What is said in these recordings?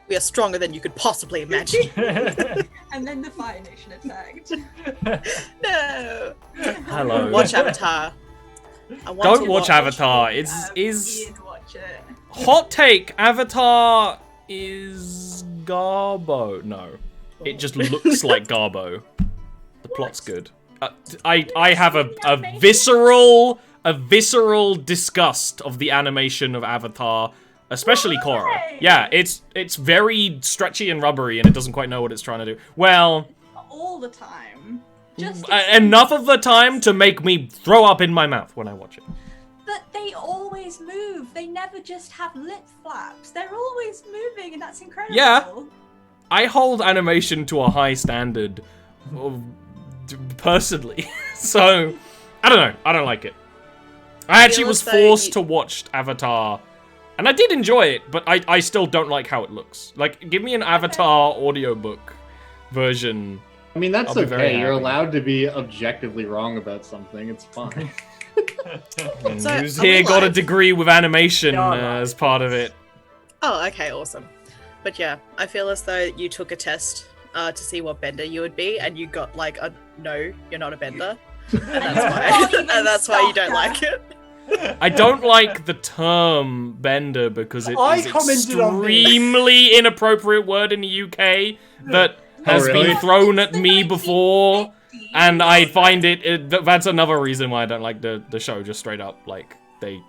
We are stronger than you could possibly imagine. And then the Fire Nation attacked. No. Hello. Watch Avatar. Don't watch Avatar. Ian, watch it. Hot take. Avatar is Garbo. No, it just looks like Garbo. The plot's good. I have a visceral disgust of the animation of Avatar. Especially Korra. Yeah, it's very stretchy and rubbery, and it doesn't quite know what it's trying to do. Well, all the time. Just enough of the time to make me throw up in my mouth when I watch it. But they always move. They never just have lip flaps. They're always moving, and that's incredible. Yeah. I hold animation to a high standard, personally. So, I don't know. I don't like it. I actually was forced to watch Avatar. And I did enjoy it, but I still don't like how it looks. Like, give me an Avatar audiobook version. I mean, that's okay. You're allowed to be objectively wrong about something. It's fine. And who's here got a degree with animation as part of it. Oh, okay, awesome. But yeah, I feel as though you took a test to see what bender you would be, and you got like a no, you're not a bender. And that's why you don't like it. I don't like the term bender because it is an extremely inappropriate word in the UK that has been thrown at me before, and I find that's another reason why I don't like the show, just straight up. Like, they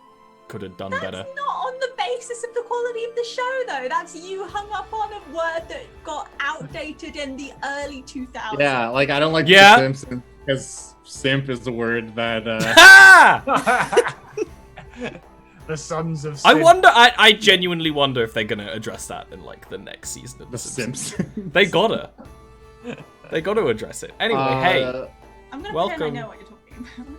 could have done better. That's not on the basis of the quality of the show, though. That's you hung up on a word that got outdated in the early 2000s. Yeah, like, I don't like The Simpsons because simp is the word that... The Sons of Simp. I genuinely wonder if they're gonna address that in like the next season of The Simpsons. They gotta address it. Anyway, hey, I'm gonna welcome. pretend I know what you're talking about.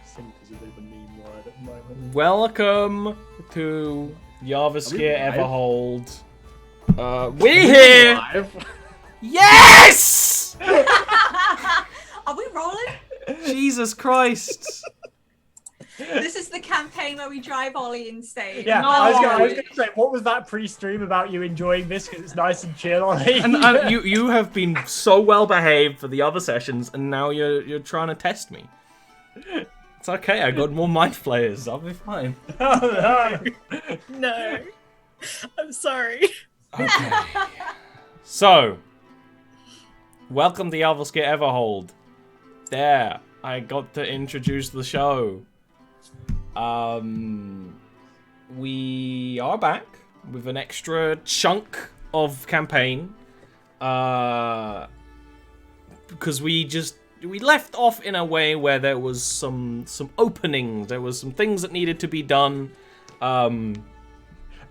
Simp is a bit of a meme word at the moment. Welcome to Jarviskjir Everhold. We're here. Yes. Are we rolling? Jesus Christ. This is the campaign where we drive Ollie insane. Yeah, No. I was gonna say, what was that pre-stream about you enjoying this because it's nice and chill, Ollie? And you have been so well behaved for the other sessions, and now you're trying to test me. It's okay. I got more mind flayers. I'll be fine. Oh, no. No. I'm sorry. Okay. So, welcome to Jarviskjir Everhold. There, I got to introduce the show. We are back with an extra chunk of campaign. Because we left off in a way where there was some openings, there was some things that needed to be done. An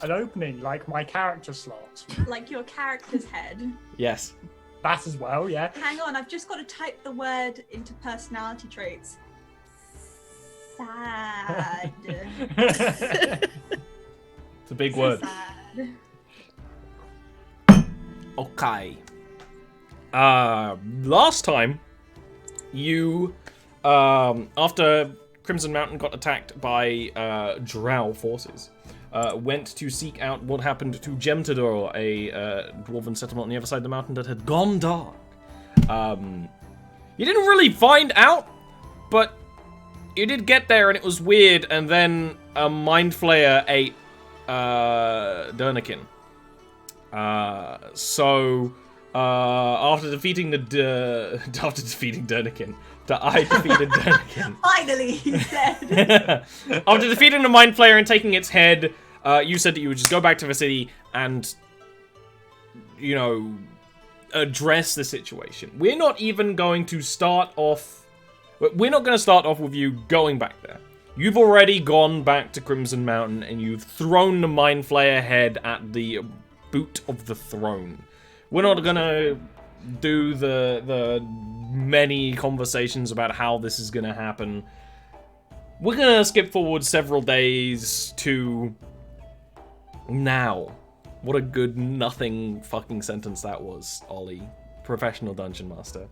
opening, like my character slot. Like your character's head. Yes. That as well, yeah. Hang on, I've just got to type the word into personality traits. Sad. It's a big word. Sad. Okay. Last time, you, after Crimson Mountain got attacked by Drow forces, went to seek out what happened to Gemtador, a dwarven settlement on the other side of the mountain that had gone dark. You didn't really find out, but you did get there and it was weird, and then a Mind Flayer ate Dernikin. After defeating Dernikin, I defeated Dernikin. Finally, he said. After defeating the Mind Flayer and taking its head, you said that you would just go back to the city and, you know, address the situation. We're not even going to start off... But we're not going to start off with you going back there. You've already gone back to Crimson Mountain, and you've thrown the Mind Flayer head at the boot of the throne. We're not going to do the many conversations about how this is going to happen. We're going to skip forward several days to now. What a good nothing fucking sentence that was, Ollie. Professional Dungeon Master.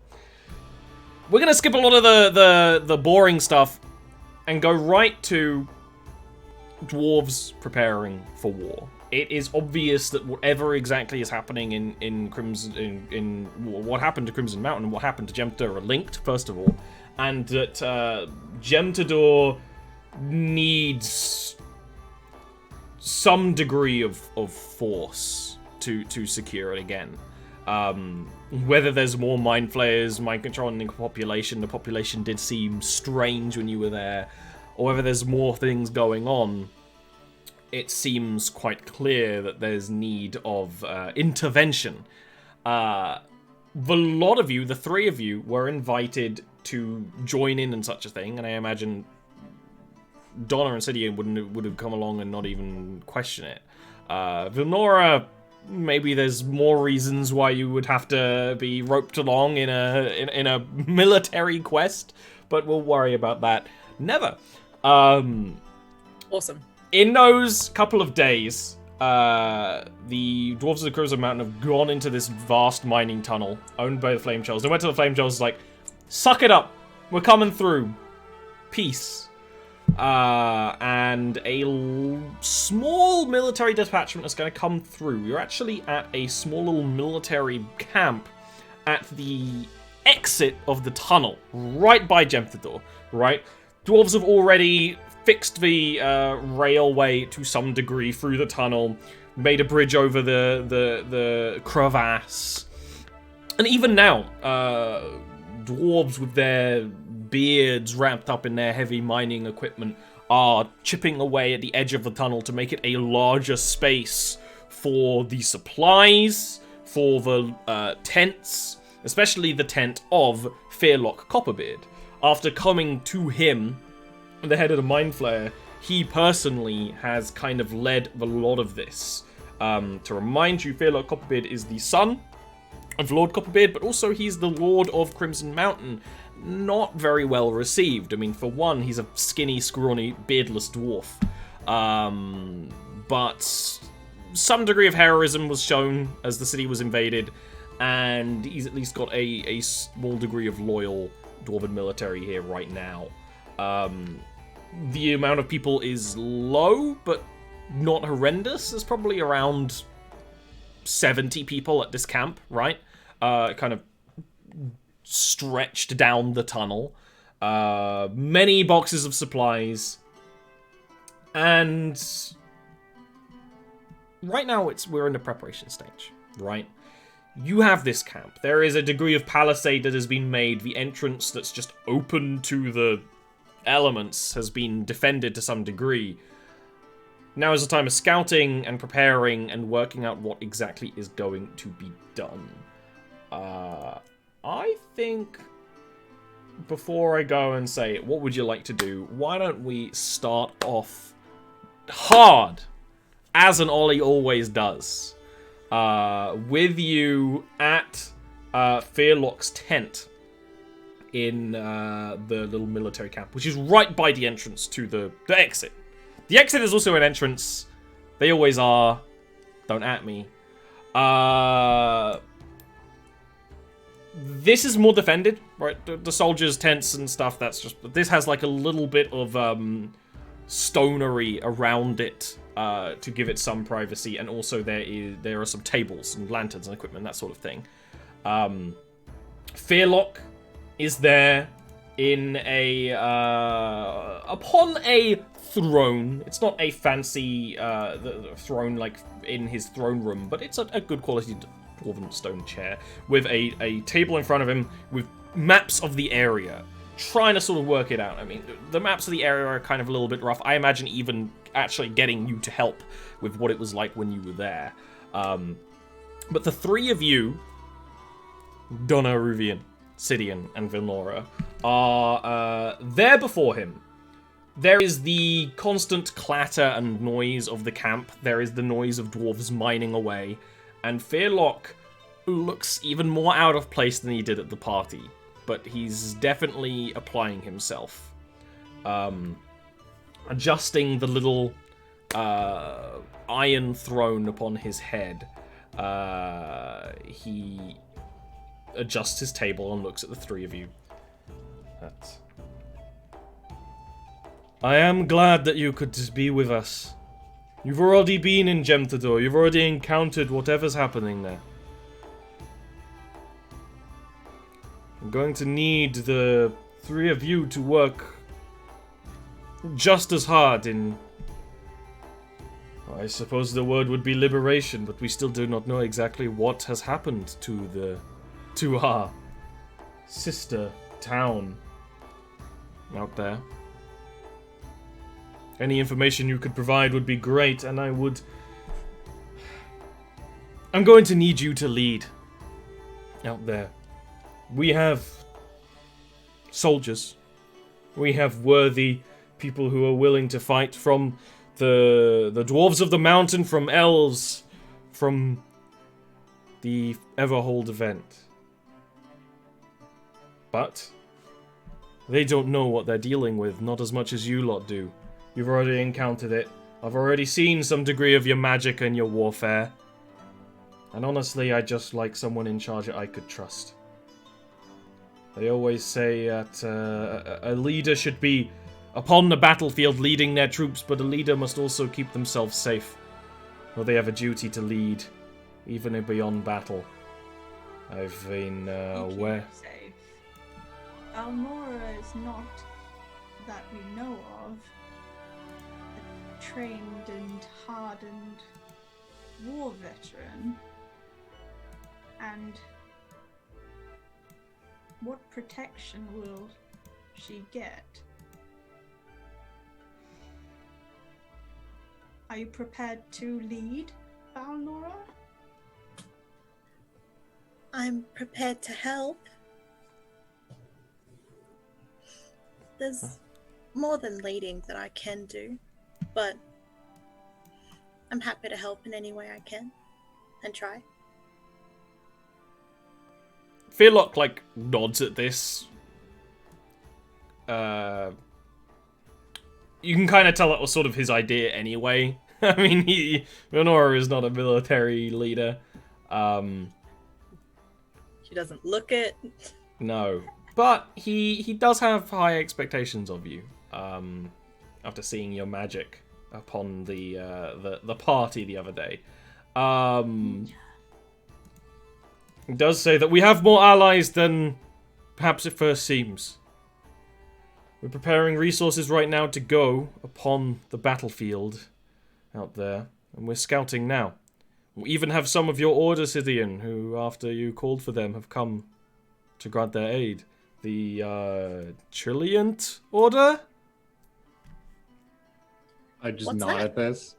We're going to skip a lot of the boring stuff and go right to dwarves preparing for war. It is obvious that whatever exactly is happening in what happened to Crimson Mountain and what happened to Jem'Hadar are linked, first of all, and that Jem'Hadar needs some degree of force to secure it again. Whether there's more Mind Flayers, mind controlling the population did seem strange when you were there, or whether there's more things going on, it seems quite clear that there's need of intervention. The lot of you, the three of you, were invited to join in such a thing, and I imagine Donna and Cydia would have come along and not even question it. Vilnora, maybe there's more reasons why you would have to be roped along in a military quest, but we'll worry about that never. Awesome. In those couple of days, the Dwarves of the Crimson Mountain have gone into this vast mining tunnel owned by the Flame Trolls. They went to the Flame Trolls like, suck it up, we're coming through. Peace. And a small military detachment is going to come through. You're actually at a small little military camp at the exit of the tunnel, right by Jem'Hadar, right? Dwarves have already fixed the railway to some degree through the tunnel, made a bridge over the crevasse. And even now, dwarves with their beards wrapped up in their heavy mining equipment are chipping away at the edge of the tunnel to make it a larger space for the supplies, for the tents, especially the tent of Fearlock Copperbeard. After coming to him, the head of the Mind Flayer, he personally has kind of led a lot of this. To remind you, Fearlock Copperbeard is the son of Lord Copperbeard, but also he's the Lord of Crimson Mountain. Not very well received. I mean, for one, he's a skinny, scrawny, beardless dwarf. But some degree of heroism was shown as the city was invaded, and he's at least got a small degree of loyal dwarven military here right now. The amount of people is low, but not horrendous. There's probably around 70 people at this camp, right? Kind of stretched down the tunnel. Many boxes of supplies. And right now we're in the preparation stage, right? You have this camp. There is a degree of palisade that has been made. The entrance that's just open to the elements has been defended to some degree. Now is the time of scouting and preparing and working out what exactly is going to be done. I think before I go and say, what would you like to do? Why don't we start off hard, as an Ollie always does, with you at Fearlock's tent in the little military camp, which is right by the entrance to the exit. The exit is also an entrance. They always are. Don't at me. This is more defended, right? The soldiers' tents and stuff, that's just... This has like a little bit of stonery around it to give it some privacy, and also there are some tables and lanterns and equipment, that sort of thing. Fearlock is there in upon a throne. It's not a fancy the throne like in his throne room, but it's a good quality dwarven stone chair with a table in front of him with maps of the area, trying to sort of work it out. I mean, the maps of the area are kind of a little bit rough. I imagine even actually getting you to help with what it was like when you were there. But the three of you, Donna, Ruvian, Sidian and Vilnora, are there before him. There is the constant clatter and noise of the camp. There is the noise of dwarves mining away. And Fearlock looks even more out of place than he did at the party. But he's definitely applying himself. Adjusting the little iron throne upon his head. He adjusts his table and looks at the three of you. I am glad that you could be with us. You've already been in Gemtador. You've already encountered whatever's happening there. I'm going to need the three of you to work just as hard in... I suppose the word would be liberation, but we still do not know exactly what has happened to our sister town out there. Any information you could provide would be great, and I'm going to need you to lead out there. We have soldiers. We have worthy people who are willing to fight, from the dwarves of the mountain, from elves, from the Everhold event. But they don't know what they're dealing with, not as much as you lot do. You've already encountered it. I've already seen some degree of your magic and your warfare. And honestly, I just like someone in charge that I could trust. They always say that a leader should be upon the battlefield leading their troops, but a leader must also keep themselves safe. Or they have a duty to lead, even beyond battle. I've been aware... Safe. Almora is not, that we know of, a trained and hardened war veteran. And what protection will she get? Are you prepared to lead, Balnora? I'm prepared to help. There's more than leading that I can do, but I'm happy to help in any way I can and try. Fearlock, nods at this. You can kind of tell it was sort of his idea anyway. I mean, Vilnora is not a military leader. She doesn't look it. No. But he does have high expectations of you. After seeing your magic upon the party the other day. It does say that we have more allies than perhaps it first seems. We're preparing resources right now to go upon the battlefield out there, and we're scouting now. We even have some of your order, Scythian, who, after you called for them, have come to grant their aid. The Trilliant Order? I just What's nod that? at this.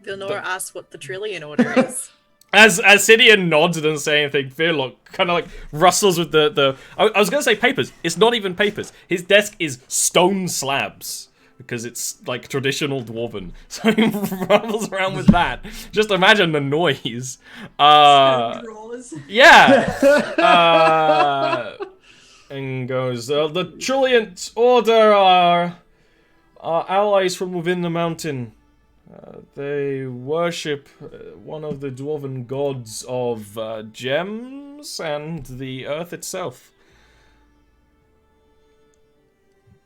Vilnora asks what the Trillion Order is. As Sidian nods and doesn't say anything, Fearlock kind of rustles with the... I was going to say papers. It's not even papers. His desk is stone slabs. Because it's, traditional dwarven. So he rumbles around with that. Just imagine the noise. Drawers. Yeah! And goes, the Trilliant Order are allies from within the mountain. They worship one of the dwarven gods of gems and the earth itself.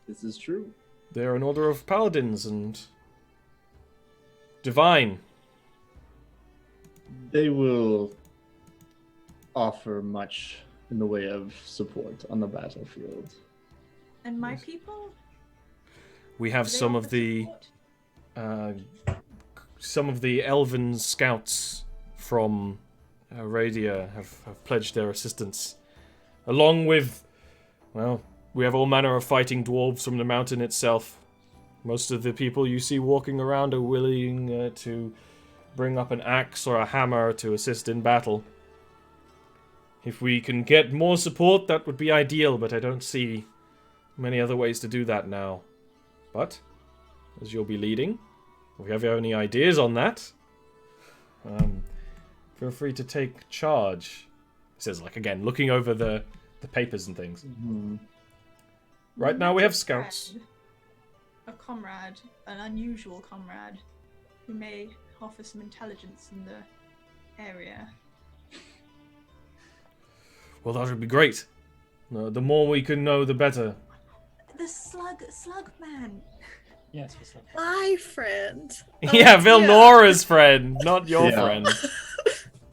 This is true. They're an order of paladins and divine. They will offer much in the way of support on the battlefield. And my people? We have Do they some offer of the elven scouts from Aradia have pledged their assistance, along with, well, we have all manner of fighting dwarves from the mountain itself. Most of the people you see walking around are willing to bring up an axe or a hammer to assist in battle. If we can get more support, that would be ideal, but I don't see many other ways to do that now. But, as you'll be leading, if you have any ideas on that, feel free to take charge. He says, like, again, looking over the papers and things. Mm-hmm. Right now we have scouts. A comrade, an unusual comrade, who may offer some intelligence in the area. Well, that would be great. No, the more we can know, the better. The slug man. Yes, for some. My friend. Yeah, Oh, Vilnora's friend, not your friend.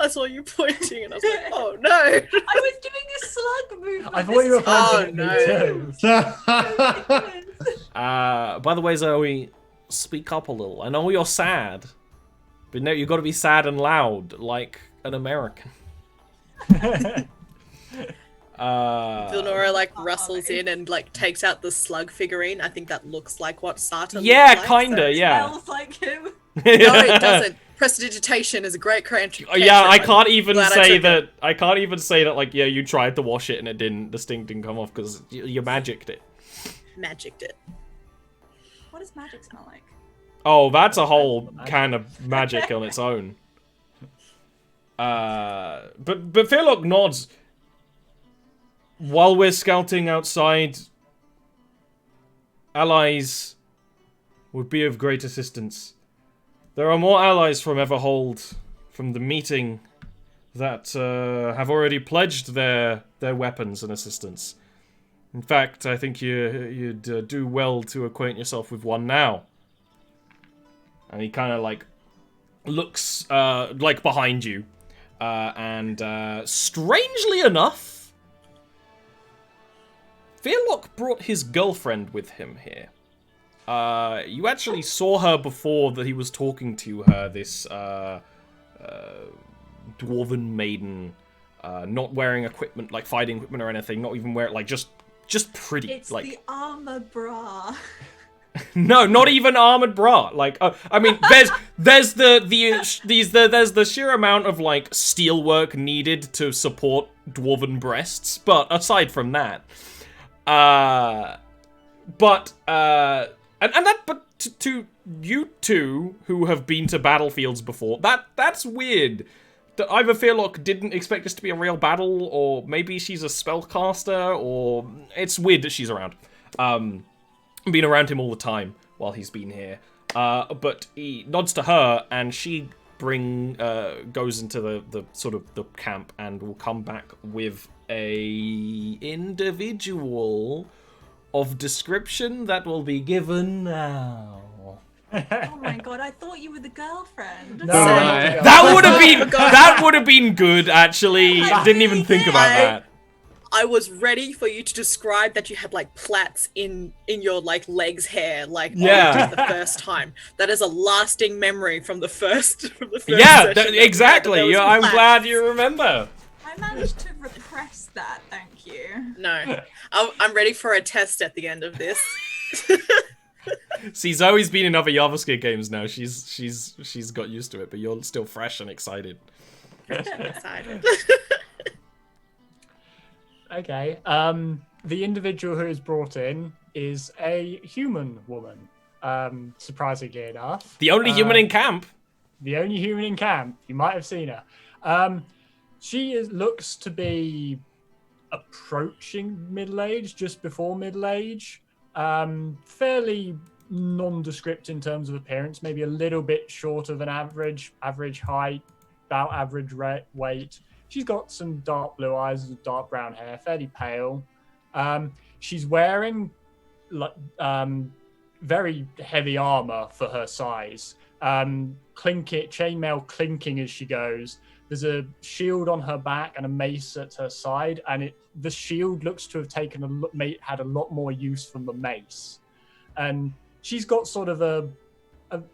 I saw you pointing and I was like, oh no. I was doing a slug movement. I thought you were pointing Oh, at me too. By the way, Zoe, speak up a little. I know you're sad, but no, you've got to be sad and loud, like an American. Vilnora like rustles in and like takes out the slug figurine. I think that looks like what Sata Yeah, looks like, kinda, so- yeah. Smells like him. No, it doesn't. Prestidigitation is a great cantrip. Yeah, I can't even glad I say took that. I can't even say that. Like, yeah, you tried to wash it and it didn't. The sting didn't come off because you magicked it. Magicked it. What does magic smell like? Oh, that's a whole kind of magic on its own. But Philok nods. While we're scouting outside, allies would be of great assistance. There are more allies from Everhold, from the meeting, that have already pledged their weapons and assistance. In fact, I think you'd do well to acquaint yourself with one now. And he kind of like looks like behind you, and strangely enough, Fearlock brought his girlfriend with him here. You actually saw her before that he was talking to her, this dwarven maiden, not wearing equipment, like fighting equipment or anything, not even wearing, like, just pretty. It's like, the armor bra. no, not even armored bra. Like, I mean, there's the sheer amount of like steelwork needed to support dwarven breasts, but aside from that, to you two who have been to battlefields before, that's weird. That either Fearlock didn't expect this to be a real battle, or maybe she's a spellcaster, or it's weird that she's around. Been around him all the time while he's been here. But he nods to her, and she goes into the sort of the camp, and will come back with a individual of description that will be given now. Oh my god, I thought you were the girlfriend. No, That would have been good, actually. Didn't even think about that. I was ready for you to describe that you had like plaits in your like legs hair, like Yeah. the first time. That is a lasting memory from the first. Yeah, session exactly. that there was I'm plaits. glad you remember. I managed to repress that, thank you. No, I'm ready for a test at the end of this. See, Zoe's been in other Jarviskjir games now. She's got used to it, but you're still fresh and excited. I'm excited. Okay. The individual who is brought in is a human woman. Surprisingly enough, The only human in camp. the only human in camp. You might have seen her. She looks to be approaching middle age, just before middle age. Fairly nondescript in terms of appearance. Maybe a little bit shorter than average height, about average weight. She's got some dark blue eyes and dark brown hair, fairly pale. She's wearing very heavy armor for her size. Chainmail clinking as she goes. There's a shield on her back and a mace at her side, and the shield looks to have had a lot more use from the mace. And she's got sort of a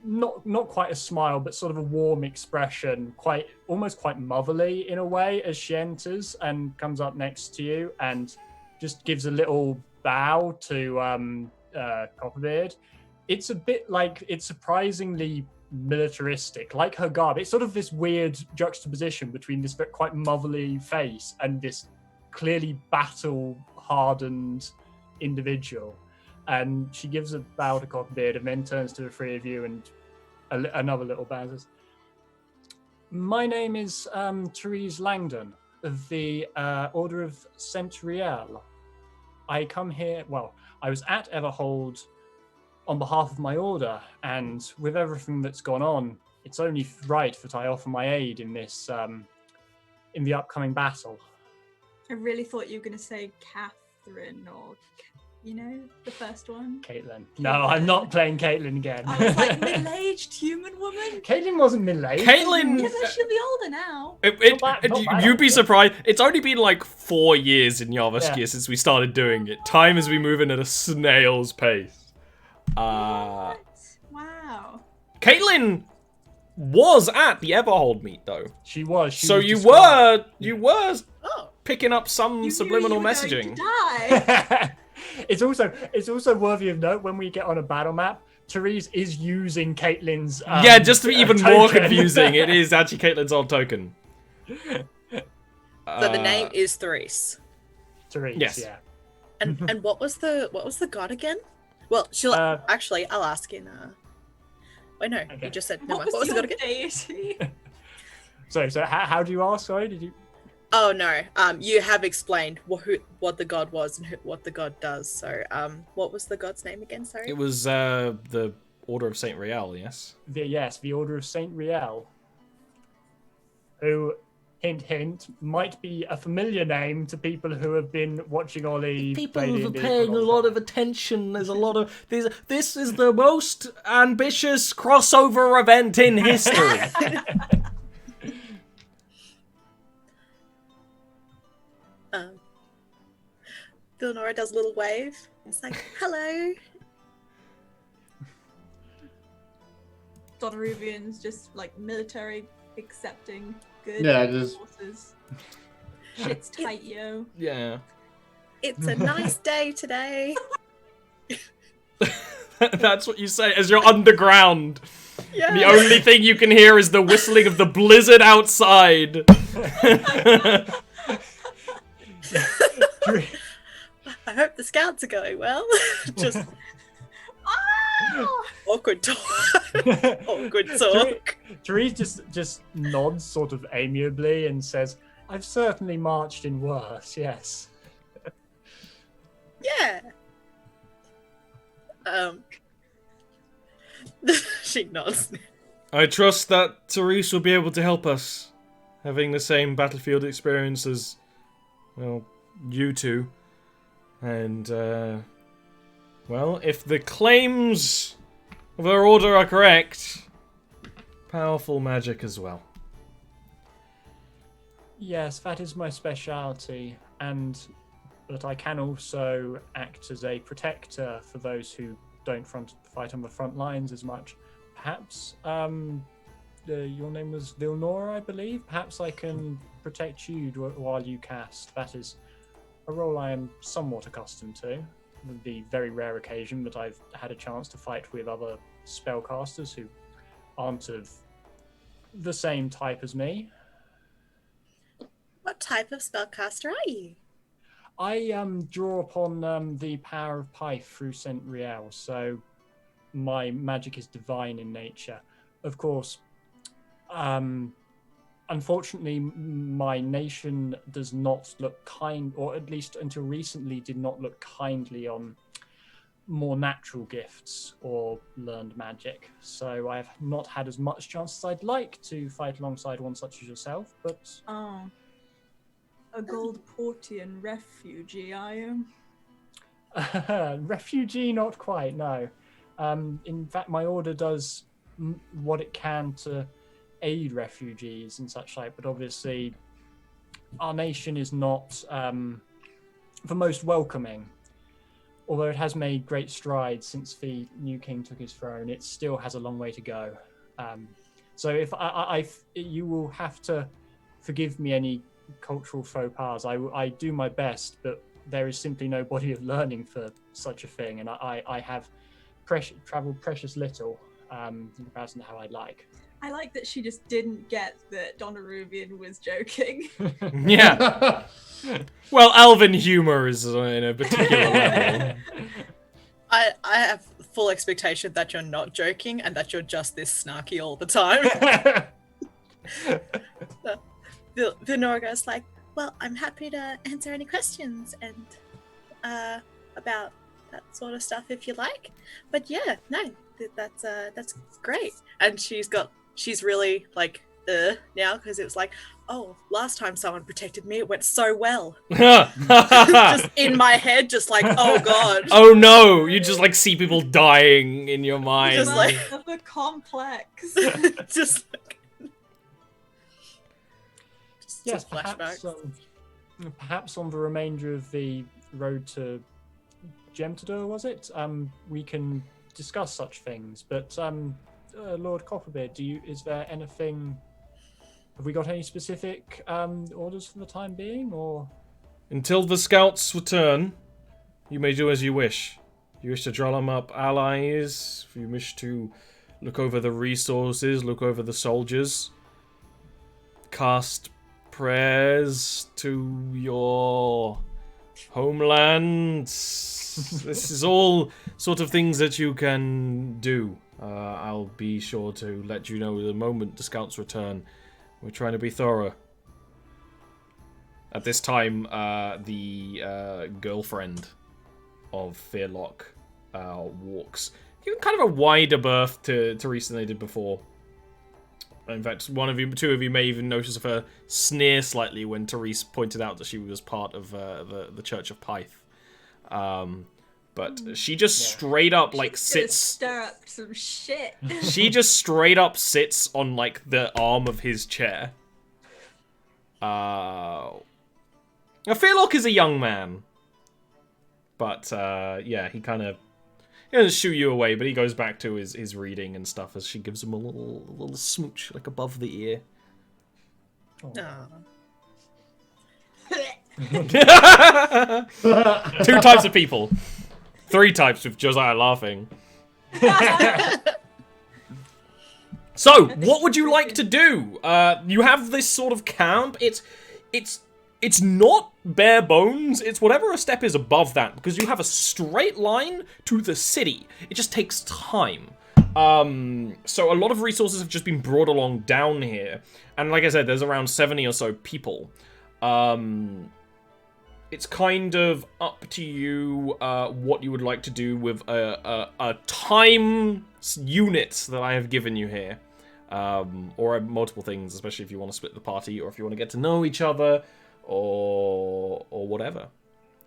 not quite a smile, but sort of a warm expression, almost quite motherly in a way, as she enters and comes up next to you and just gives a little bow to Copperbeard. It's a bit like, it's surprisingly militaristic, like her garb. It's sort of this weird juxtaposition between this quite motherly face and this clearly battle-hardened individual. And she gives a bow to Cockbeard and then turns to the three of you and another little bow and says, "My name is Therese Langdon of the Order of Saint Riel. I come here, well, I was at Everhold on behalf of my order, and with everything that's gone on, it's only right that I offer my aid in this, in the upcoming battle." I really thought you were going to say Catherine or, the first one. Caitlin. No, I'm not playing Caitlin again. I was like, middle-aged human woman? Caitlin wasn't middle-aged. Caitlin... Yeah, but she'll be older now. Not bad, You'd be surprised. It's only been like 4 years in Jarviskjir since we started doing it. Time as we move in at a snail's pace. What? Wow. Caitlin was at the Everhold meet, though. She was. So was you were Oh. picking up some You subliminal knew you were messaging. going to die. It's also worthy of note when we get on a battle map, Therese is using Caitlin's Yeah, just to be even more token. confusing, it is actually Caitlin's old token. So the name is Therese. Therese, Yes. yeah. And what was the god again? Well, she'll actually. I'll ask in. Wait, no, Okay. you just said. Never What mind. What was the your god again? deity? So how do you ask? Sorry, did you? Oh no. You have explained what the god was and what the god does. So, what was the god's name again? Sorry. It was the Order of Saint Riel, yes? The Order of Saint Riel, who, hint hint, might be a familiar name to people who have been watching Ollie. People play who are D&D paying for a long lot time. of attention. There's a lot of this is the most ambitious crossover event in history. Villanora does a little wave. It's like, hello. Dodaruvians just like military accepting good Yeah, just- forces. Shit's tight, yo. Yeah. It's a nice day today. That's what you say as you're underground. Yeah. The only thing you can hear is the whistling of the blizzard outside. I hope the scouts are going well. Just Oh! awkward talk. Awkward talk. Therese just nods sort of amiably and says, "I've certainly marched in worse, yes." Yeah. She nods. I trust that Therese will be able to help us, having the same battlefield experience as, well, you two. And, well, if the claims of our order are correct, powerful magic as well. Yes, that is my speciality, but I can also act as a protector for those who don't fight on the front lines as much. Perhaps, your name was Vilnora, I believe. Perhaps I can protect you while you cast. That is a role I am somewhat accustomed to. The very rare occasion that I've had a chance to fight with other spellcasters who aren't of the same type as me. What type of spellcaster are you? I draw upon the power of Pyth through Saint Riel, so my magic is divine in nature. Of course, unfortunately, my nation does not look kind, or at least until recently did not look kindly on more natural gifts or learned magic. So I've not had as much chance as I'd like to fight alongside one such as yourself, but... Oh. A gold Portian refugee, I am. Refugee, not quite, no. In fact, my order does what it can to aid refugees and such like, but obviously our nation is not the most welcoming. Although it has made great strides since the new king took his throne, it still has a long way to go. So if you will have to forgive me any cultural faux pas. I do my best, but there is simply no body of learning for such a thing, and I have traveled precious little. in comparison to how I'd like. I like that she just didn't get that Donaruvian was joking. Yeah. Well, elven humor is in a particular level. I have full expectation that you're not joking and that you're just this snarky all the time. Venora goes like, well, I'm happy to answer any questions and about that sort of stuff if you like. But yeah, no, that's great. And she's really like now because it was like, oh, last time someone protected me, it went so well. Just in my head, just like, oh god. Oh no, you just like see people dying in your mind. Just like the complex. just Yes, flashbacks. Perhaps on the remainder of the road to Gemtador, was it? We can discuss such things. But Lord Copperbeard, is there anything? Have we got any specific orders for the time being, or? Until the scouts return, you may do as you wish. If you wish to drum up allies, if you wish to look over the resources, look over the soldiers, cast prayers to your homelands. This is all sort of things that you can do. I'll be sure to let you know the moment the scouts return. We're trying to be thorough. At this time, the girlfriend of Fearlock walks. Giving kind of a wider berth to Teresa than they did before. In fact, two of you may even notice of her sneer slightly when Therese pointed out that she was part of the Church of Pyth. But she just straight up like sits. Stir up some shit. She just straight up sits on like the arm of his chair. Now, Fearlock is a young man, but yeah, he kind of. He doesn't shoo you away, but he goes back to his reading and stuff as she gives him a little smooch, like above the ear. Oh. 2 types of people. 3 types with Josiah laughing. So, what would you like to do? You have this sort of camp. It's not bare bones, it's whatever a step is above that, because you have a straight line to the city. It just takes time. So a lot of resources have just been brought along down here. And like I said, there's around 70 or so people. It's kind of up to you what you would like to do with a time unit that I have given you here. Or multiple things, especially if you want to split the party, or if you want to get to know each other, or whatever.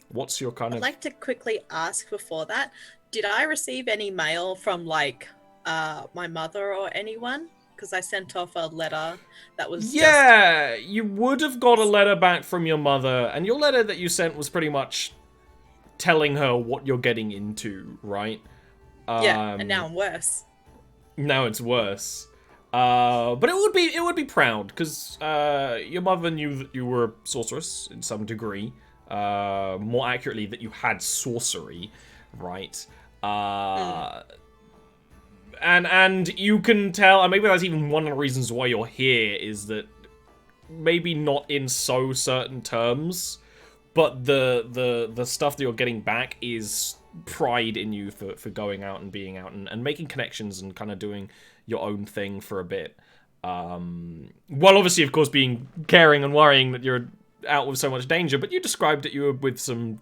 What's your kind of... I'd like to quickly ask before that, did I receive any mail from, like, my mother or anyone? Because I sent off a letter that was you would have got a letter back from your mother, and your letter that you sent was pretty much telling her what you're getting into, right? Yeah, and now I'm worse. Now it's worse. But it would be proud, because your mother knew that you were a sorceress in some degree. More accurately, that you had sorcery, right? And you can tell, and maybe that's even one of the reasons why you're here, is that maybe not in so certain terms, but the stuff that you're getting back is pride in you for going out and being out and making connections and kind of doing your own thing for a bit. While obviously, of course, being caring and worrying that you're out with so much danger, but you described that you were with some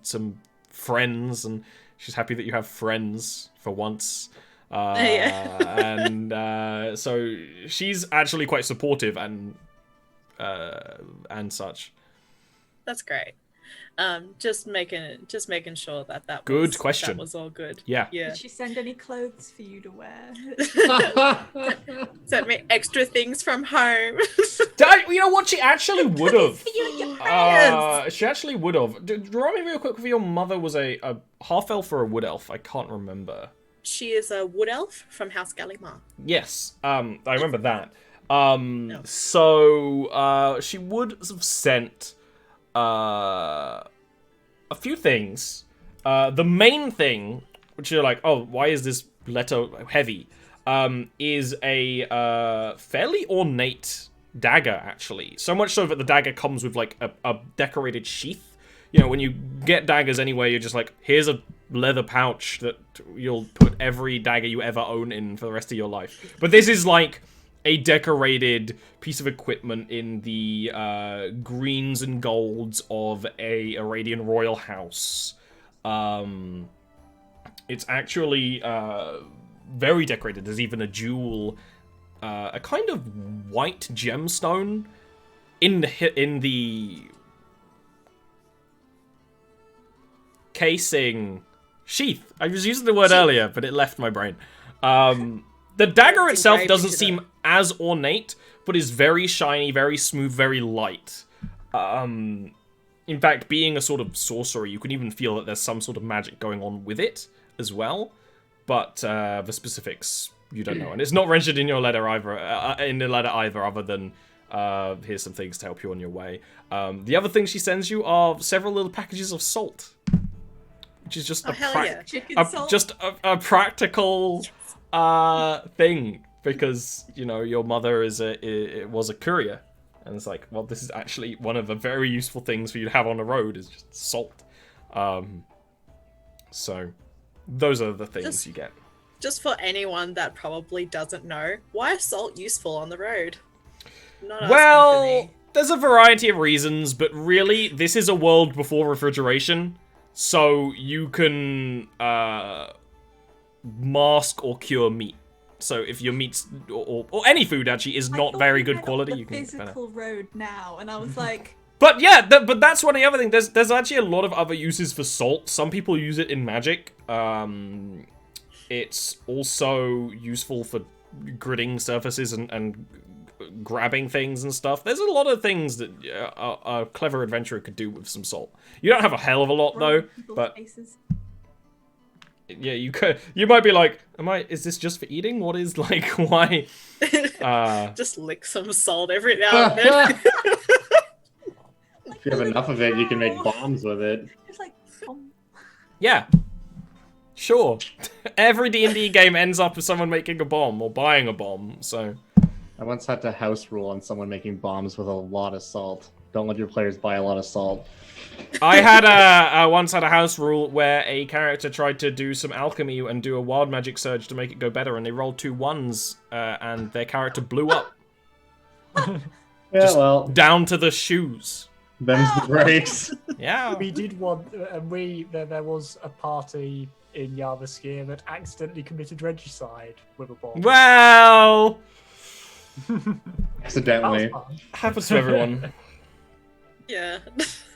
friends, and she's happy that you have friends for once. And so she's actually quite supportive and such. That's great. Just making sure that good question. That was all good. Yeah. Did she send any clothes for you to wear? Sent me extra things from home. You know what? She actually would have. She actually would have. Do you remind me real quick if your mother was a half elf or a wood elf? I can't remember. She is a wood elf from House Gallimar. Yes, I remember that. So she would have sent a few things. The main thing, which you're like, oh, why is this letter heavy? is a fairly ornate dagger, actually. So much so that the dagger comes with like a decorated sheath. You know, when you get daggers anyway, you're just like, here's a leather pouch that you'll put every dagger you ever own in for the rest of your life. But this is like a decorated piece of equipment in the greens and golds of a Iranian royal house. It's actually very decorated. There's even a jewel, a kind of white gemstone in the casing sheath. I was using the word earlier, but it left my brain. The dagger itself doesn't seem as ornate, but is very shiny, very smooth, very light. In fact, being a sort of sorcerer, you can even feel that there's some sort of magic going on with it as well. But the specifics, you don't know. And it's not mentioned in your letter either, other than here's some things to help you on your way. The other thing she sends you are several little packages of salt. Which is just a practical thing, because you know your mother was a courier, and it's like, well, this is actually one of the very useful things for you to have on the road is just salt. So those are the things you get. Just for anyone that probably doesn't know, why is salt useful on the road? Well, there's a variety of reasons, but really, this is a world before refrigeration. So you can mask or cure meat. So if your meat's or any food actually is not very good quality, you can physical road now, and I was like. But yeah, but that's one of the other things. There's actually a lot of other uses for salt. Some people use it in magic. It's also useful for gritting surfaces and grabbing things and stuff. There's a lot of things that a clever adventurer could do with some salt. You don't have a hell of a lot though, but yeah, you could. You might be like, is this just for eating? What is like why? Just lick some salt every now and then. If you have enough of it, you can make bombs with it. It's like, yeah. Sure. Every D&D game ends up with someone making a bomb or buying a bomb, so. I once had to house rule on someone making bombs with a lot of salt. Don't let your players buy a lot of salt. I had once had a house rule where a character tried to do some alchemy and do a wild magic surge to make it go better, and they rolled 2 1s, and their character blew up. Yeah, well, down to the shoes. Them's the breaks. Yeah. We did one, there was a party in Jarviskjir that accidentally committed regicide with a bomb. Well, accidentally. Happens to everyone. Yeah,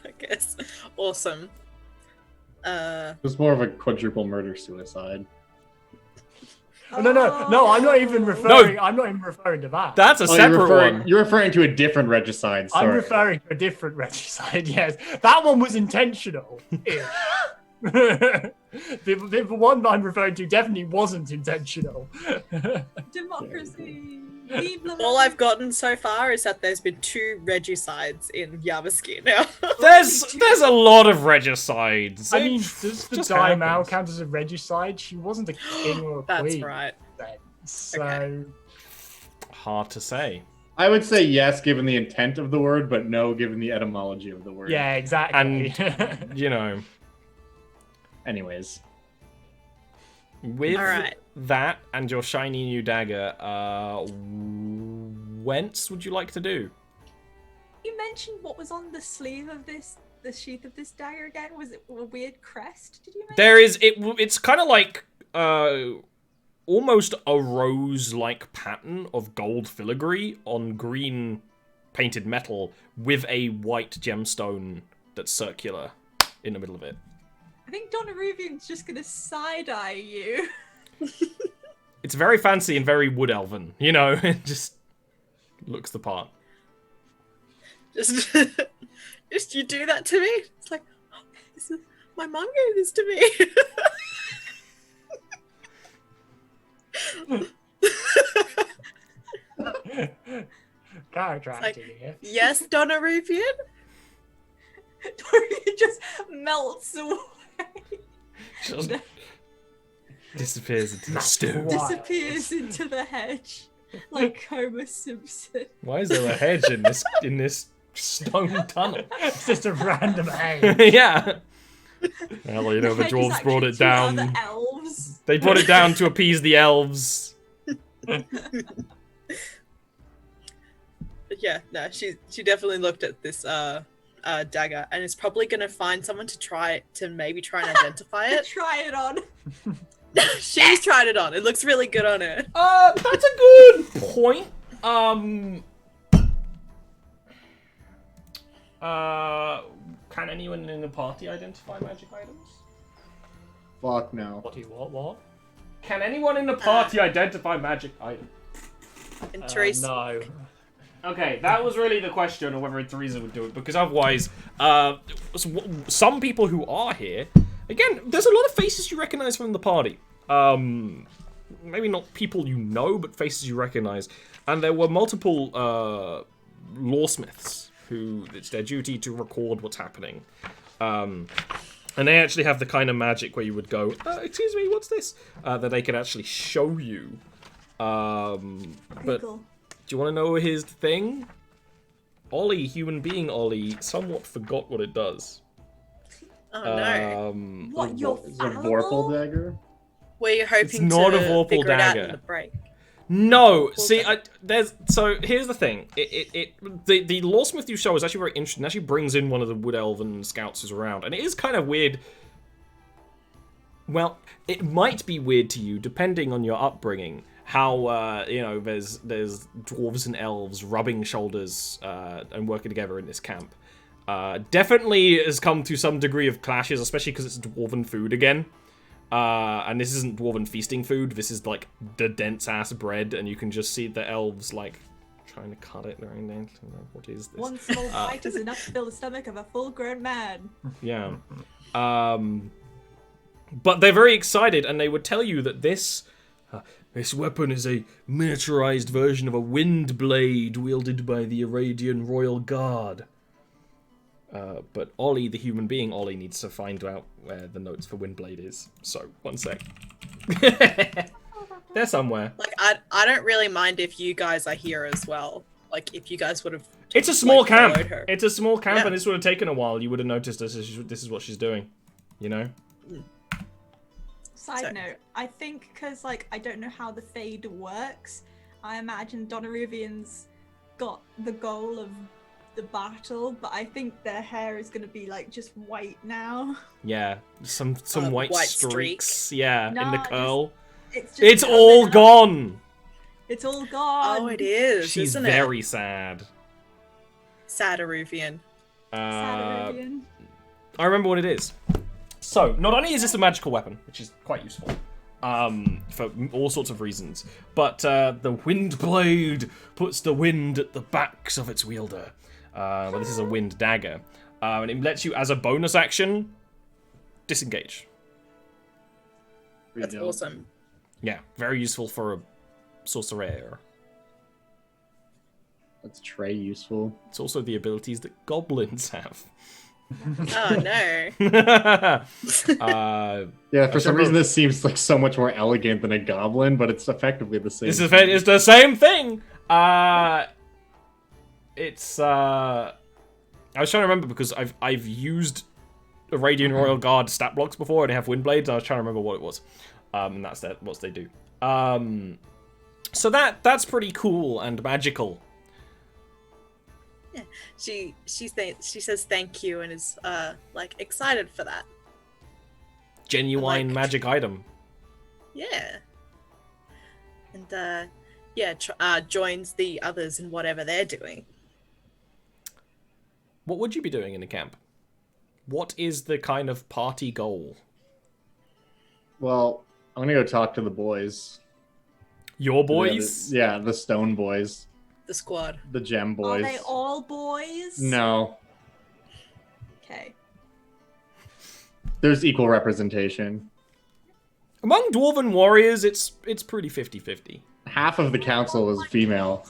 I guess. Awesome. It was more of a quadruple murder suicide. No, I'm not even referring. I'm not even referring to that. That's a separate one. You're referring to a different regicide. Sorry. I'm referring to a different regicide. Yes, that one was intentional. The one that I'm referring to definitely wasn't intentional. Democracy. All I've gotten so far is that there's been 2 regicides in Jarviskjir now. There's a lot of regicides. I mean, does the Daimao count as a regicide? She wasn't a king or a queen. That's right. Then, so Okay. Hard to say. I would say yes, given the intent of the word, but no, given the etymology of the word. yeah, exactly. And you know, anyways, with All right. that and your shiny new dagger, whence would you like to do? You mentioned what was on the sleeve of this, the sheath of this dagger again. Was it a weird crest? Did you mention? There is it's kind of like almost a rose-like pattern of gold filigree on green painted metal with a white gemstone that's circular in the middle of it. I think Donna Ruvian's just gonna side-eye you. It's very fancy and very wood elven, you know. It just looks the part. Just you do that to me? It's like, my mum gave this to me. Character Like, acting here. yes, Donna Ruvian? Dorian just melts away. Just Disappears into the stew. Disappears into the hedge like Homer Simpson. Why is there a hedge in this stone tunnel? It's just a random hedge. Yeah. Well, you know, the dwarves brought it down. The elves. They brought it down to appease the elves. But yeah, no, she definitely looked at this dagger and is probably gonna find someone to maybe try and identify it. Try it on. She's tried it on. It looks really good on her. That's a good point. Can anyone in the party identify magic items? Fuck no. What? Can anyone in the party identify magic items? And Teresa. No. Okay, that was really the question, or whether Teresa would do it, because otherwise, some people who are here, again, there's a lot of faces you recognize from the party. Maybe not people you know, but faces you recognize. And there were multiple lawsmiths who it's their duty to record what's happening. And they actually have the kind of magic where you would go, excuse me, what's this? That they can actually show you. But Cool. do you want to know his thing? Ollie, human being Ollie, somewhat forgot what it does. Oh no. What, you're Is it a Vorpal dagger? Were you hoping It's not a to Vorpal figure it out dagger. in the break? No, see, so here's the thing. The lawsmith you show is actually very interesting. It actually brings in one of the wood elven scouts who's around, and it is kind of weird. Well, it might be weird to you depending on your upbringing. How you know, there's dwarves and elves rubbing shoulders and working together in this camp. Definitely has come to some degree of clashes, especially because it's dwarven food again. And this isn't dwarven feasting food. This is like the dense ass bread, and you can just see the elves like trying to cut it. What is this? One small bite is enough to fill the stomach of a full-grown man. Yeah. But they're very excited, and they would tell you that this weapon is a miniaturized version of a wind blade wielded by the Iradian Royal Guard. But Ollie, the human being Ollie, needs to find out where the notes for Windblade is. So, one sec. They're somewhere. Like, I don't really mind if you guys are here as well. Like, if you guys would have. It's a small camp. Her. It's a small camp, Yeah. and this would have taken a while. You would have noticed this is what she's doing. You know? Side note, I think because, like, I don't know how the fade works, I imagine Donaruvian's got the goal of the battle, but I think their hair is going to be, like, just white now. Yeah, some white streaks. Yeah, in the No, curl. It's It's all gone! It's all gone. Oh, it is. She's isn't very it? sad. Sadaruvian. Sadaruvian. I remember what it is. So, not only is this a magical weapon, which is quite useful, for all sorts of reasons, but the wind blade puts the wind at the backs of its wielder. Well, this is a wind dagger. And it lets you, as a bonus action, disengage. That's awesome. Yeah, very useful for a sorcerer. That's Trey useful. It's also the abilities that goblins have. Oh no. Yeah, for some reason this seems like so much more elegant than a goblin, but it's effectively the same. It's the same thing. I was trying to remember because I've used Iradian Royal Guard stat blocks before and they have wind blades. I was trying to remember what it was. And that's what they do. So that's pretty cool and magical. Yeah. She says thank you and is like excited for that. Genuine magic item. Yeah. And joins the others in whatever they're doing. What would you be doing in the camp? What is the kind of party goal? Well, I'm gonna go talk to the boys. Your boys? Yeah, the stone boys. The squad. The gem boys. Are they all boys? No. Okay. There's equal representation. Among dwarven warriors, it's pretty 50-50. Half of the council is female.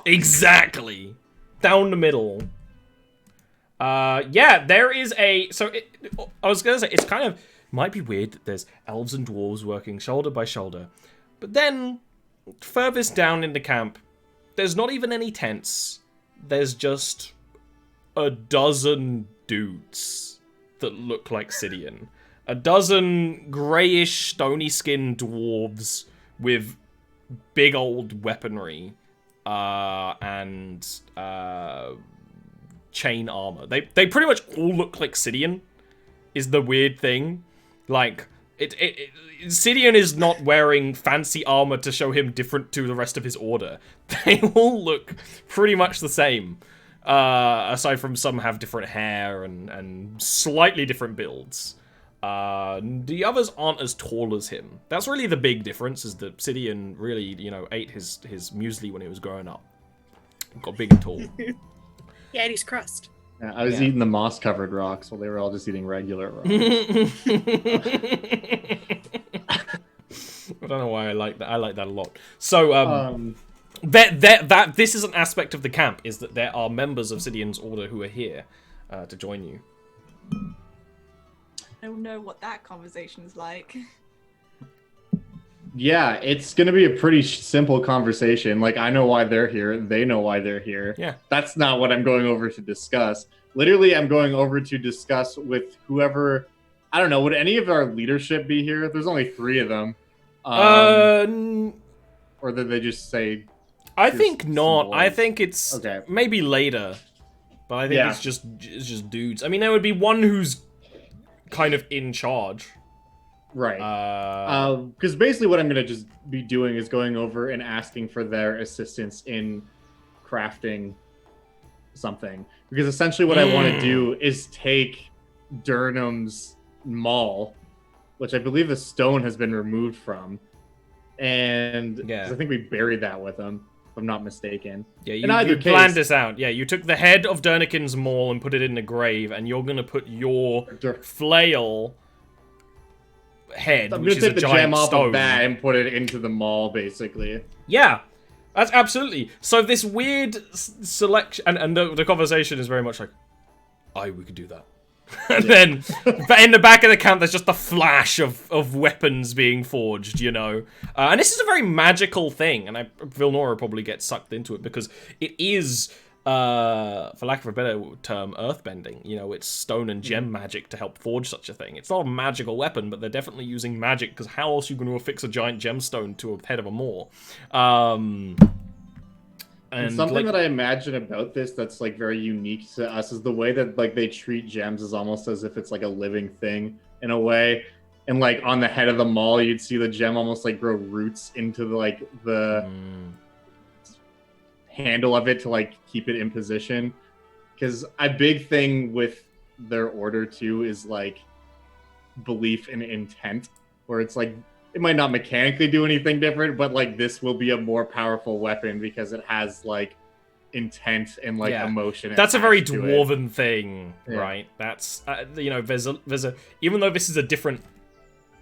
Exactly. Down the middle. Yeah, there is a... So, I was going to say, it's kind of might be weird that there's elves and dwarves working shoulder by shoulder. But then, furthest down in the camp, there's not even any tents. There's just a dozen dudes that look like Sidian. A dozen greyish, stony-skinned dwarves with big old weaponry and chain armor. They pretty much all look like Sidian, is the weird thing. Like, Sidian is not wearing fancy armor to show him different to the rest of his order. They all look pretty much the same. Aside from some have different hair and slightly different builds. The others aren't as tall as him. That's really the big difference, is that Sidian really, you know, ate his muesli when he was growing up. Got big and tall. He ate his crust. Yeah, I was eating the moss-covered rocks while they were all just eating regular rocks. I don't know why I like that. I like that a lot. So, this is an aspect of the camp, is that there are members of Sidian's order who are here to join you. I don't know what that conversation's like. Yeah, it's going to be a pretty simple conversation. Like, I know why they're here. They know why they're here. Yeah. That's not what I'm going over to discuss. Literally, I'm going over to discuss with whoever... I don't know, would any of our leadership be here? There's only 3 of them. Or did they just say... I think not. I think it's maybe later. But I think it's just dudes. I mean, there would be one who's kind of in charge. Right. Because basically what I'm going to just be doing is going over and asking for their assistance in crafting something. Because essentially what I want to do is take Durnham's mall, which I believe the stone has been removed from. And 'cause I think we buried that with him, if I'm not mistaken. Yeah, you planned this out. Yeah, you took the head of Dernikin's maul and put it in the grave, and you're going to put your flail... head, I'm which gonna is take the gem off of that and put it into the mall, basically. Yeah, that's absolutely. So this weird selection, and the conversation is very much like, we could do that. And then, but in the back of the camp, there's just a flash of weapons being forged, you know. And this is a very magical thing, and Vilnora probably gets sucked into it because it is... for lack of a better term, earthbending. You know, it's stone and gem magic to help forge such a thing. It's not a magical weapon, but they're definitely using magic, because how else are you going to affix a giant gemstone to a head of a maul? And something that I imagine about this that's like very unique to us is the way that like they treat gems is almost as if it's like a living thing in a way. And like on the head of the maul, you'd see the gem almost like grow roots into the handle of it to like keep it in position. Because a big thing with their order too is like belief and intent, where it's like it might not mechanically do anything different, but like this will be a more powerful weapon because it has like intent and like emotion. That's a very dwarven thing, right? That's you know, there's a even though this is a different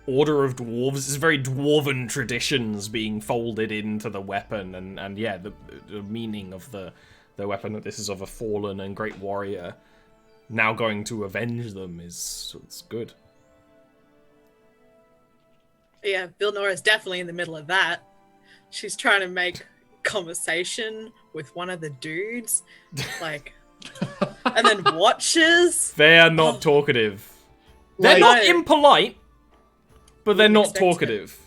order of dwarves, it's very dwarven traditions being folded into the weapon, and yeah, the meaning of the weapon, that this is of a fallen and great warrior now going to avenge them, it's good. Yeah, Vilnora is definitely in the middle of that. She's trying to make conversation with one of the dudes, like, and then watches. They are not talkative. They're not impolite, but they're not talkative.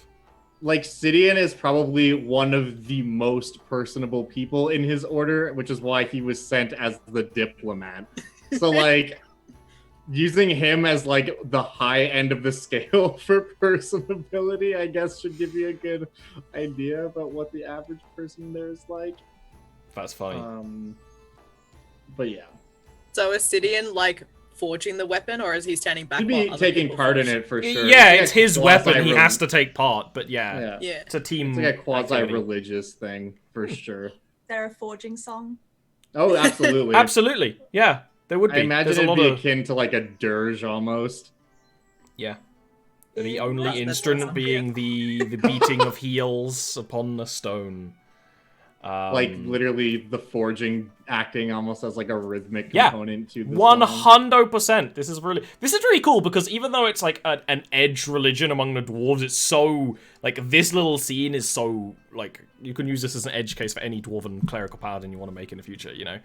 Like, Sidian is probably one of the most personable people in his order, which is why he was sent as the diplomat. So, like, using him as, like, the high end of the scale for personability, I guess, should give you a good idea about what the average person there is like. That's fine. But, yeah. So is Sidian, like, forging the weapon, or is he standing back? He'd be taking part in it for sure. Yeah, it's his weapon. He has to take part, but yeah. It's a team. It's like a quasi-religious thing for sure. Is there a forging song? Oh, absolutely. Absolutely. Yeah, there would be. I imagine it'd be akin to like a dirge almost. Yeah. The only instrument being the beating of heels upon the stone. Like literally the forging acting almost as like a rhythmic Yeah, component to the 100%. This is really cool because even though it's like an edge religion among the dwarves, it's so like this little scene is so like you can use this as an edge case for any dwarven clerical paladin you want to make in the future, you know.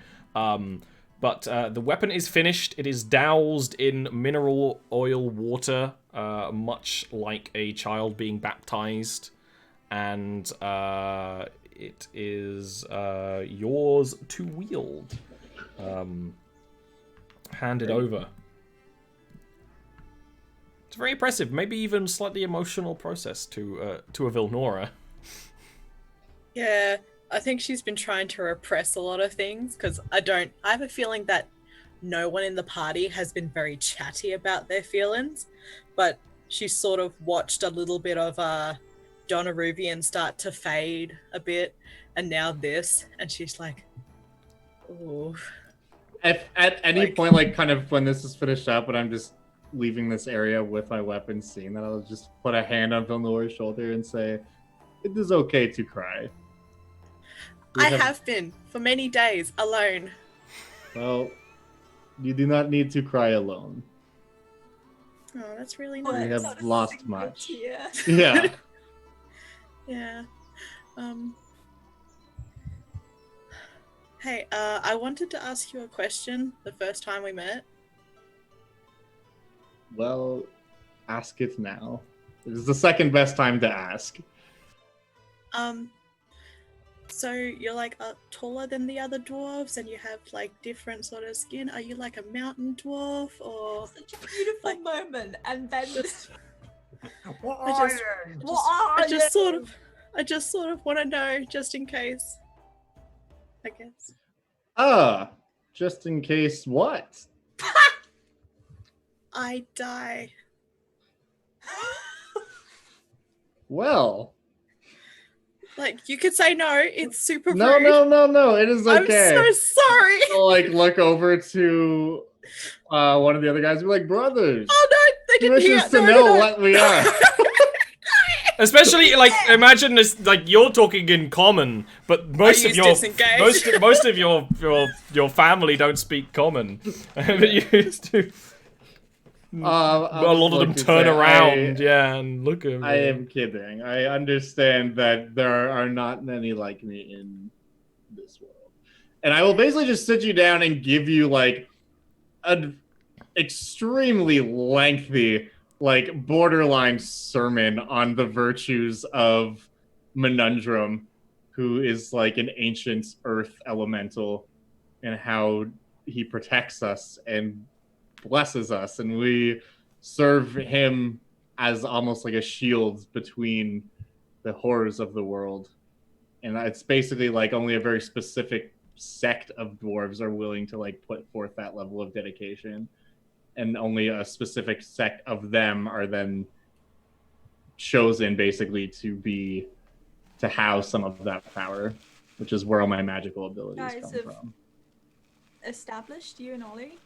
But the weapon is finished. It is doused in mineral oil water, much like a child being baptized, and it is yours to wield. Hand it over. It's very impressive. Maybe even slightly emotional process to a Vilnora. Yeah, I think she's been trying to repress a lot of things because I have a feeling that no one in the party has been very chatty about their feelings, but she's sort of watched a little bit of Donaruvian start to fade a bit, and now this, and she's like, ooh. At any point, like kind of when this is finished up, and I'm just leaving this area with my weapon, seeing that, I'll just put a hand on Vilnora's shoulder and say, it is okay to cry. I have been for many days alone. Well, you do not need to cry alone. Oh, that's really We nice. have lost much. Yeah. Yeah. Yeah. Hey, I wanted to ask you a question the first time we met. Well, ask it now. It is the second best time to ask. So you're like taller than the other dwarves, and you have like different sort of skin. Are you like a mountain dwarf, or Such a beautiful moment, and then I just sort of want to know, just in case. I guess. Just in case what? I die. Well. Like, you could say no, it's super rude. No, it is okay. I'm so sorry. I'll, like, look over to one of the other guys and be like, brothers. Oh, no, they didn't hear. To know what we are. Especially, like, imagine this, like, you're talking in common, but most of your family don't speak common. But you used to... a lot of them turn around, and look at me. I am kidding. I understand that there are not many like me in this world. And I will basically just sit you down and give you, like, an extremely lengthy, like, borderline sermon on the virtues of Menundrum, who is, like, an ancient earth elemental, and how he protects us and blesses us, and we serve him as almost like a shield between the horrors of the world. And it's basically like only a very specific sect of dwarves are willing to like put forth that level of dedication, and only a specific sect of them are then chosen basically to house some of that power, which is where all my magical abilities come from. Established you and Ollie?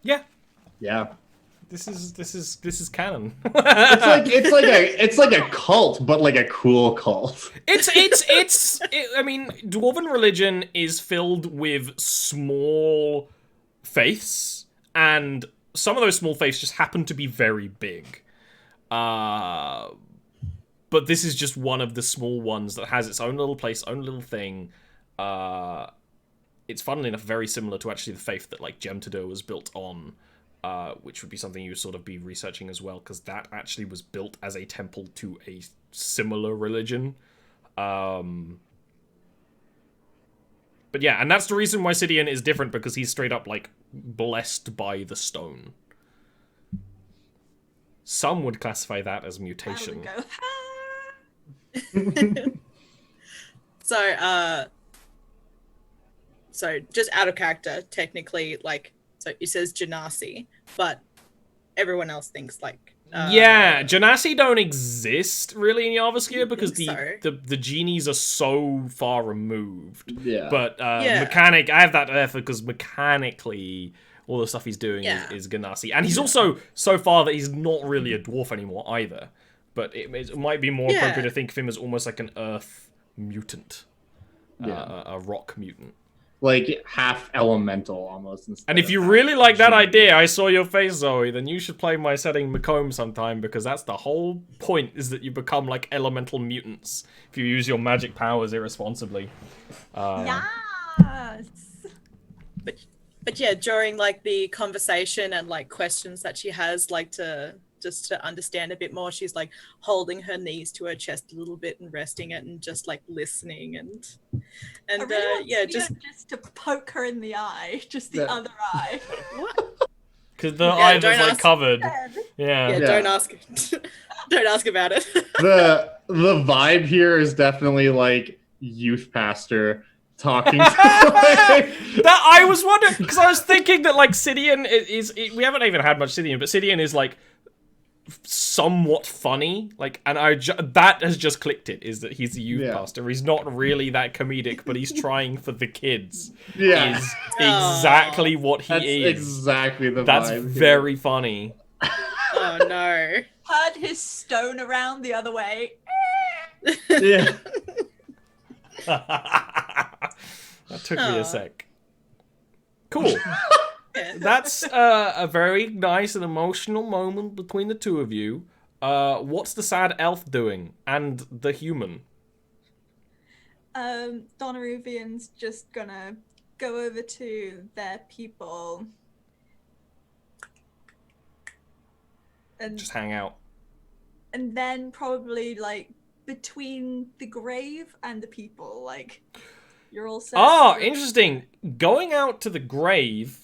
Yeah. This is canon. it's like a cult, but like a cool cult. I mean, dwarven religion is filled with small faiths, and some of those small faiths just happen to be very big. But this is just one of the small ones that has its own little place, own little thing. It's funnily enough very similar to actually the faith that like Gemtador was built on. Which would be something you sort of be researching as well, because that actually was built as a temple to a similar religion. But yeah, and that's the reason why Sidian is different, because he's straight up, like, blessed by the stone. Some would classify that as mutation. So just out of character, technically, like, so it says Genasi, but everyone else thinks like... yeah, Genasi don't exist really in Jarviskjir because the genies are so far removed. Yeah. But I have that there because mechanically all the stuff he's doing is Genasi. And he's also so far that he's not really a dwarf anymore either. But it might be more appropriate to think of him as almost like an earth mutant. a rock mutant. Like half elemental almost. And if you really like that idea, I saw your face, Zoe, then you should play my setting Macomb sometime, because that's the whole point, is that you become like elemental mutants if you use your magic powers irresponsibly. Yes. But yeah, during like the conversation and like questions that she has, like to understand a bit more, she's like holding her knees to her chest a little bit and resting it and just like listening and I really want yeah, just to poke her in the eye, just the other eye. What? Because the eye was like covered. Yeah, don't ask don't ask about it. The vibe here is definitely like youth pastor talking to that I was wondering, because I was thinking that like Sidian is we haven't even had much Sidian, but Sidian is like somewhat funny, like, and that has just clicked. It is that he's a youth pastor. He's not really that comedic, but he's trying for the kids. Yeah, is exactly what he is. Exactly the That's vibe very here. funny. Oh no! Heard his stone around the other way. Yeah. That took me a sec. Cool. That's a very nice and emotional moment between the two of you. What's the sad elf doing? And the human? Donaruvian's just gonna go over to their people. And just hang out. And then probably, like, between the grave and the people, like, you're all set. Ah, interesting. Going out to the grave...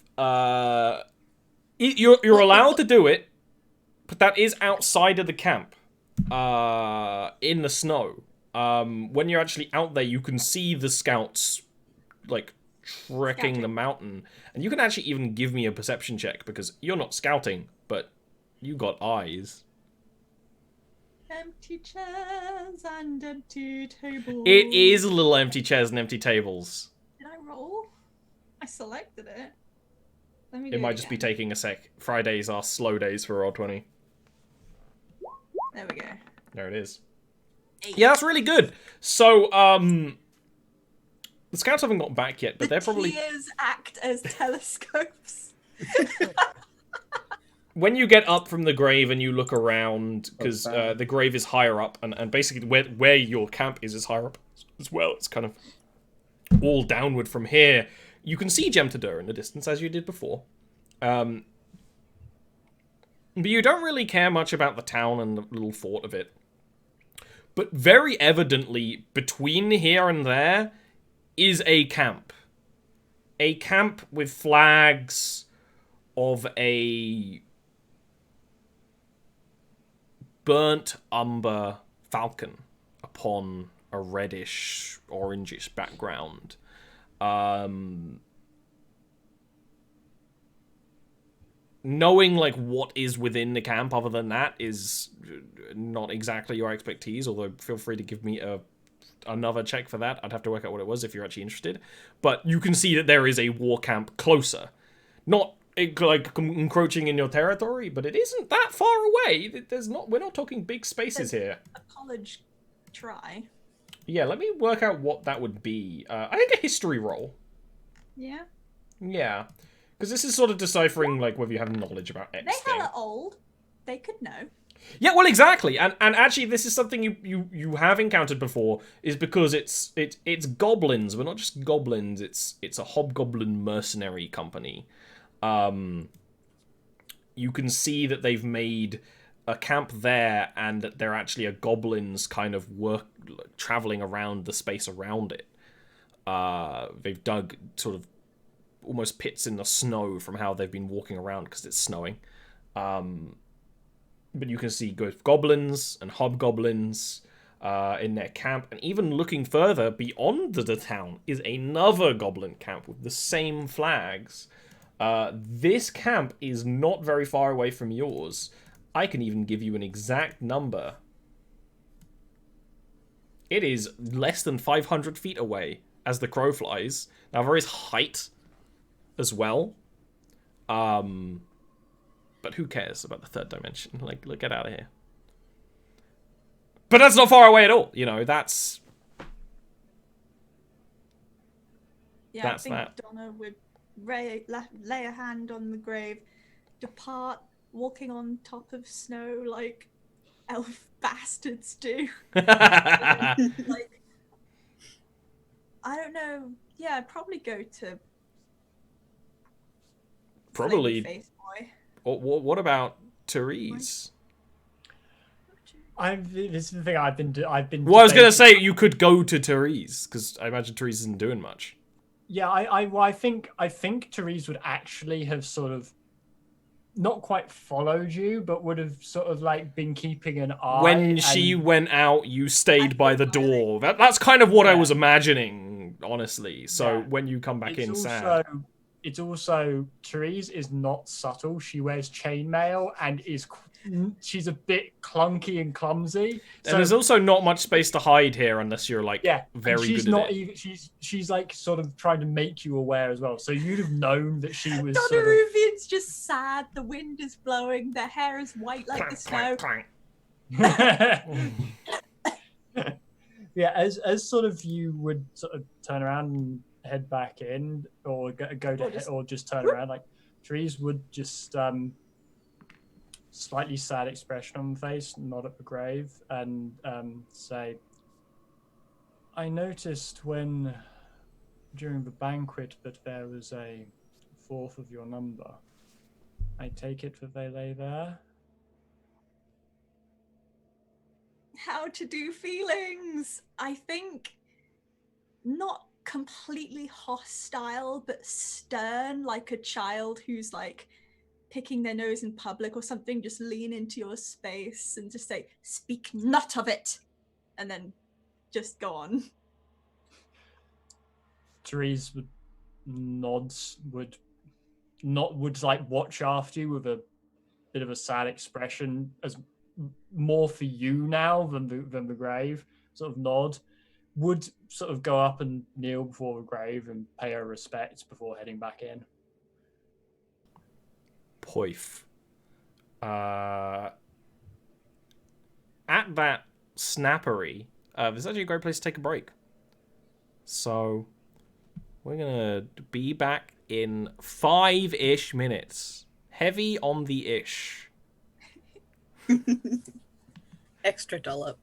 you're allowed to do it, but that is outside of the camp, in the snow. When you're actually out there, you can see the scouts, like, trekking the mountain. And you can actually even give me a perception check, because you're not scouting, but you got eyes. Empty chairs and empty tables. It is a little empty chairs and empty tables. Did I roll? I selected it. It might just be taking a sec. Fridays are slow days for Roll20. There we go. There it is. 8. Yeah, that's really good. So, the scouts haven't got back yet, but they're probably... The tears act as telescopes. When you get up from the grave and you look around, because the grave is higher up, and basically where your camp is higher up as well. It's kind of all downward from here. You can see Gemtadur in the distance, as you did before. But you don't really care much about the town and the little fort of it. But very evidently, between here and there, is a camp. A camp with flags of a burnt umber falcon upon a reddish, orangish background. Knowing, like, what is within the camp other than that is not exactly your expertise, although feel free to give me another check for that. I'd have to work out what it was if you're actually interested. But you can see that there is a war camp closer. Not, like, encroaching in your territory, but it isn't that far away. We're not talking big spaces here. A college try. Yeah, let me work out what that would be. I think a history roll. Yeah. Yeah. Because this is sort of deciphering, like, whether you have knowledge about X They thing. hella old. They could know. Yeah, well, exactly. And actually, this is something you have encountered before, is because it's goblins, but not just goblins. It's a hobgoblin mercenary company. You can see that they've made a camp there, and that they're actually a goblins kind of traveling around the space around it. They've dug sort of almost pits in the snow from how they've been walking around because it's snowing. But you can see goblins and hobgoblins in their camp, and even looking further beyond the town is another goblin camp with the same flags. This camp is not very far away from yours. I can even give you an exact number. It is less than 500 feet away as the crow flies. Now, there is height as well. But who cares about the third dimension? Like, get out of here. But that's not far away at all. You know, that's... Yeah, That's I think that. Donna would lay a hand on the grave, depart, walking on top of snow like elf bastards do. Like, I don't know. Yeah, I'd probably go to Probably. Face Boy. What about Therese? This is the thing I've been. Well, I was gonna say you could go to Therese because I imagine Therese isn't doing much. Yeah, I think Therese would actually have sort of not quite followed you, but would have sort of like been keeping an eye. When she went out, you stayed by the door. That's kind of what I was imagining, honestly. So when you come back in, sad. It's also Therese is not subtle. She wears chainmail and she's a bit clunky and clumsy. And there's also not much space to hide here unless you're like very she's good not at it. even she's like sort of trying to make you aware as well. So you'd have known that she was. Donoruvian's just sad. The wind is blowing. Their hair is white like the snow. Yeah, as sort of you would sort of turn around and head back in, or just turn around. Like Therese would just slightly sad expression on the face, nod at the grave, and say, "I noticed during the banquet that there was a fourth of your number. I take it that they lay there." How to do feelings? I think not completely hostile, but stern, like a child who's like picking their nose in public or something. Just lean into your space and just say, "Speak not of it," and then just go on. Therese would would like watch after you with a bit of a sad expression, as more for you now than the grave. Sort of nod, would sort of go up and kneel before the grave and pay her respects before heading back in. Poif. At that snappery, there's actually a great place to take a break. So we're gonna be back in 5-ish minutes. Heavy on the ish. Extra dollop.